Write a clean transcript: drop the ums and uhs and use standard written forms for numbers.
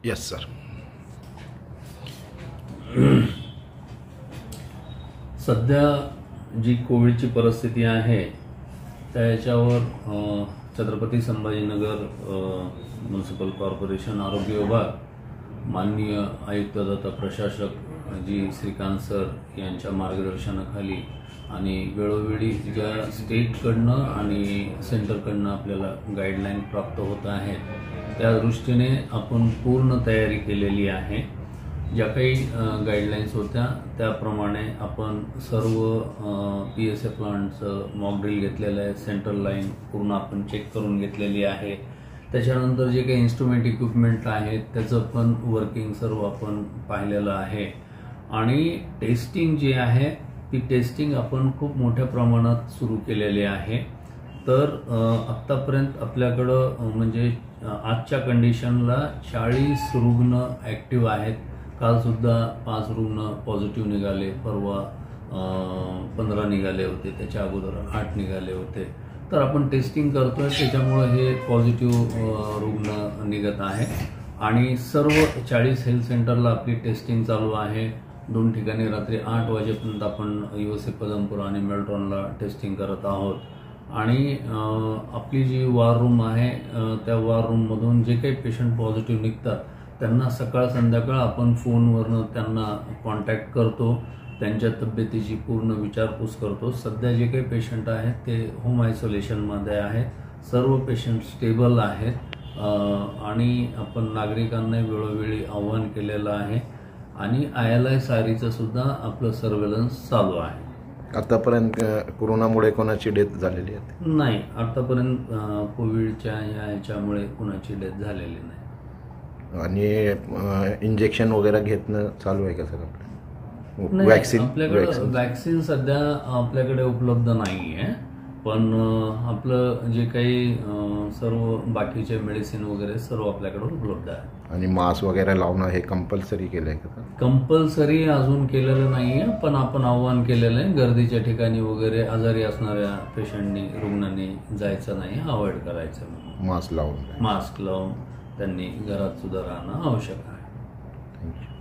Yes sir. सध्या जी कोविडची परिस्थिती आहे त्याच्यावर छत्रपती संभाजीनगर म्युनिसिपल कॉर्पोरेशन आरोग्य विभाग माननीय आयुक्त तथा प्रशासक जी श्रीकांत सर यांच्या मार्गदर्शनाखाली आणि वेळोवेळी ज्या स्टेटकडनं आणि सेंटरकडनं आपल्याला गाईडलाईन प्राप्त होत आहेत त्या दृष्टीने आपण पूर्ण तयारी केलेली आहे. ज्या काही गाईडलाईन्स होत्या त्याप्रमाणे आपण सर्व PSA प्लांटचं मॉक ड्रिल घेतलेलं आहे. सेंट्रल लाईन पूर्ण आपण चेक करून घेतलेली आहे. त्याच्यानंतर जे काही इन्स्ट्रुमेंट इक्विपमेंट आहेत त्याचं पण वर्किंग सर्व आपण पाहिलेलं आहे. आणि टेस्टिंग जी आहे ती टेस्टिंग आपण खूप मोठ्या प्रमाणात सुरू केलेली आहे. तर आत्तापर्यंत आपल्याकडं म्हणजे आजच्या कंडिशनला 40 रुग्ण ॲक्टिव्ह आहेत. कालसुद्धा 5 रुग्ण पॉझिटिव्ह निघाले, परवा 15 निघाले होते, त्याच्या अगोदर 8 निघाले होते. तर आपण टेस्टिंग करतोय त्याच्यामुळे हे पॉझिटिव्ह रुग्ण निघत आहे. आणि सर्व 40 हेल्थ सेंटरला आपली टेस्टिंग चालू आहे. 2 ठिकाणी रात्री 8 वाजेपर्यंत आपण USA पदमपूर आणि मेल्ट्रॉनला टेस्टिंग करत आहोत. आणि आपली जी वॉर रूम आहे त्या वॉर रूममधून जे काही पेशंट पॉझिटिव्ह निघतात त्यांना सकाळ संध्याकाळ आपण फोनवरनं त्यांना कॉन्टॅक्ट करतो, त्यांच्या तब्येतीची पूर्ण विचारपूस करतो. सध्या जे काही पेशंट आहेत ते होम आयसोलेशनमध्ये आहेत. सर्व पेशंट स्टेबल आहेत. आणि आपण नागरिकांना वेळोवेळी आव्हान केलेलं आहे. आणि ILI सारीचं सुद्धा आपलं सर्वेलन्स चालू आहे. आतापर्यंत कोरोनामुळे कोणाची डेथ झालेली आहे? नाही, आतापर्यंत कोविडच्या ह्याच्यामुळे कोणाची डेथ झालेली नाही. आणि इंजेक्शन वगैरे घेणं चालू आहे का सर आपलं? आपल्याकडे वॅक्सिन सध्या आपल्याकडे उपलब्ध नाही आहे. पण आपलं जे काही सर्व बाकीचे मेडिसिन वगैरे सर्व आपल्याकडे उपलब्ध आहे. आणि मास्क वगैरे लावणं हे कंपल्सरी केलं आहे का? कंपल्सरी अजून केलेलं नाही आहे, पण आपण आव्हान केलेलं आहे गर्दीच्या ठिकाणी वगैरे आजारी असणाऱ्या पेशंटनी रुग्णांनी जायचं नाही, अवॉइड करायचं म्हणून मास्क लावून त्यांनी घरात सुद्धा राहणं आवश्यक आहे. थँक्यू.